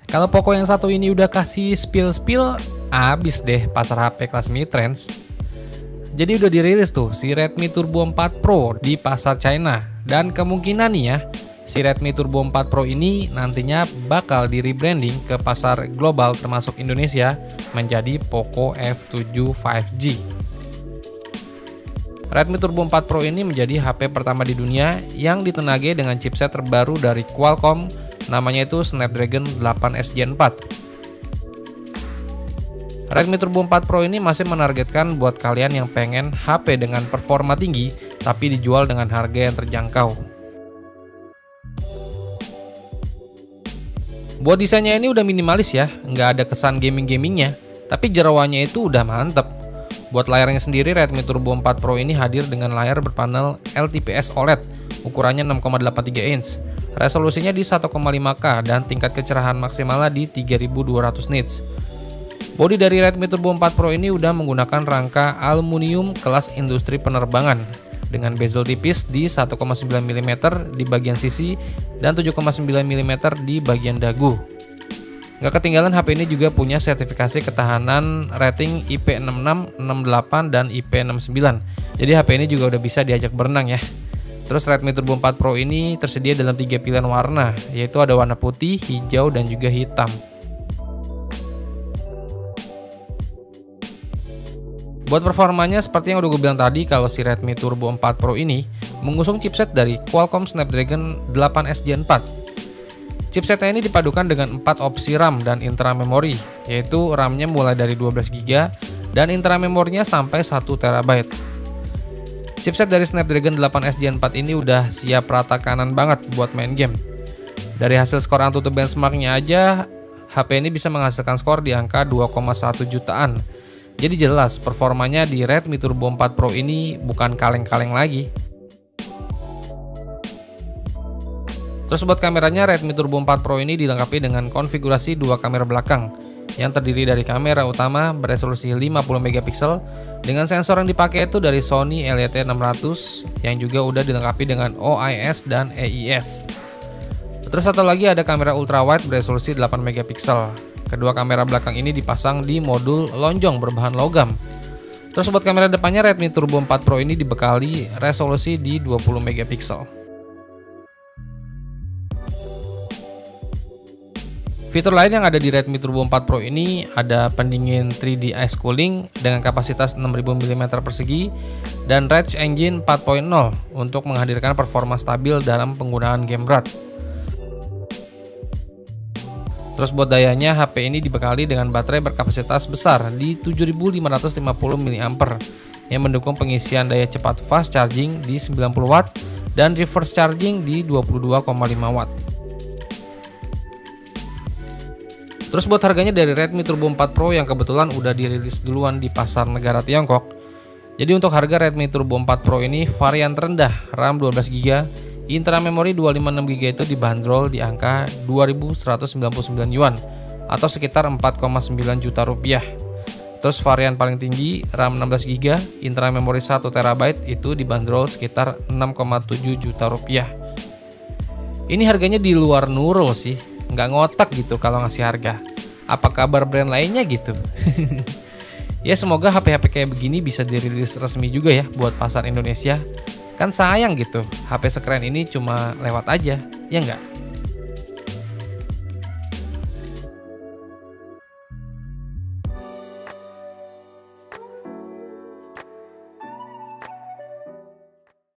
Kalau Poco yang satu ini udah kasih spill-spill, abis deh pasar HP kelas mid-range. Jadi udah dirilis tuh si Redmi Turbo 4 Pro di pasar China. Dan kemungkinan nih ya, si Redmi Turbo 4 Pro ini nantinya bakal di rebranding ke pasar global termasuk Indonesia menjadi Poco F7 5G. Redmi Turbo 4 Pro ini menjadi HP pertama di dunia yang ditenagai dengan chipset terbaru dari Qualcomm, namanya itu Snapdragon 8S Gen 4. Redmi Turbo 4 Pro ini masih menargetkan buat kalian yang pengen HP dengan performa tinggi tapi dijual dengan harga yang terjangkau. Buat desainnya ini udah minimalis ya, nggak ada kesan gaming-gamingnya, tapi jeroannya itu udah mantep. Buat layarnya sendiri, Redmi Turbo 4 Pro ini hadir dengan layar berpanel LTPS OLED, ukurannya 6,83 inch, resolusinya di 1,5K dan tingkat kecerahan maksimalnya di 3200 nits. Bodi dari Redmi Turbo 4 Pro ini udah menggunakan rangka aluminium kelas industri penerbangan dengan bezel tipis di 1,9 mm di bagian sisi dan 7,9 mm di bagian dagu. Nggak ketinggalan, HP ini juga punya sertifikasi ketahanan rating IP66, 68, dan IP69. Jadi HP ini juga udah bisa diajak berenang ya. Terus Redmi Turbo 4 Pro ini tersedia dalam 3 pilihan warna, yaitu ada warna putih, hijau, dan juga hitam. Buat performanya seperti yang udah gue bilang tadi, kalau si Redmi Turbo 4 Pro ini mengusung chipset dari Qualcomm Snapdragon 8S Gen 4. Chipsetnya ini dipadukan dengan 4 opsi RAM dan intra memori, yaitu RAM-nya mulai dari 12GB dan intra memorinya sampai 1TB. Chipset dari Snapdragon 8S Gen 4 ini udah siap rata kanan banget buat main game. Dari hasil skor AnTuTu benchmarknya aja, HP ini bisa menghasilkan skor di angka 2,1 jutaan. Jadi jelas performanya di Redmi Turbo 4 Pro ini bukan kaleng-kaleng lagi. Terus buat kameranya, Redmi Turbo 4 Pro ini dilengkapi dengan konfigurasi 2 kamera belakang yang terdiri dari kamera utama beresolusi 50MP dengan sensor yang dipakai itu dari Sony LET600 yang juga udah dilengkapi dengan OIS dan EIS. Terus satu lagi ada kamera ultrawide beresolusi 8MP. Kedua kamera belakang ini dipasang di modul lonjong berbahan logam. Terus buat kamera depannya, Redmi Turbo 4 Pro ini dibekali resolusi di 20MP. Fitur lain yang ada di Redmi Turbo 4 Pro ini ada pendingin 3D ice cooling dengan kapasitas 6000 mm persegi dan Rage Engine 4.0 untuk menghadirkan performa stabil dalam penggunaan game berat. Terus buat dayanya, HP ini dibekali dengan baterai berkapasitas besar di 7550 mAh yang mendukung pengisian daya cepat fast charging di 90W dan reverse charging di 22,5W. Terus buat harganya dari Redmi Turbo 4 Pro yang kebetulan udah dirilis duluan di pasar negara Tiongkok. Jadi untuk harga Redmi Turbo 4 Pro ini varian terendah RAM 12GB, intra memori 256GB itu dibanderol di angka 2.199 yuan atau sekitar 4,9 juta rupiah. Terus varian paling tinggi RAM 16GB, intra memori 1TB itu dibanderol sekitar 6,7 juta rupiah. Ini harganya di luar Nurul sih, nggak ngotak gitu kalau ngasih harga. Apa kabar brand lainnya gitu? Ya semoga HP-HP kayak begini bisa dirilis resmi juga ya buat pasar Indonesia. Kan sayang gitu, HP sekeren ini cuma lewat aja, ya nggak?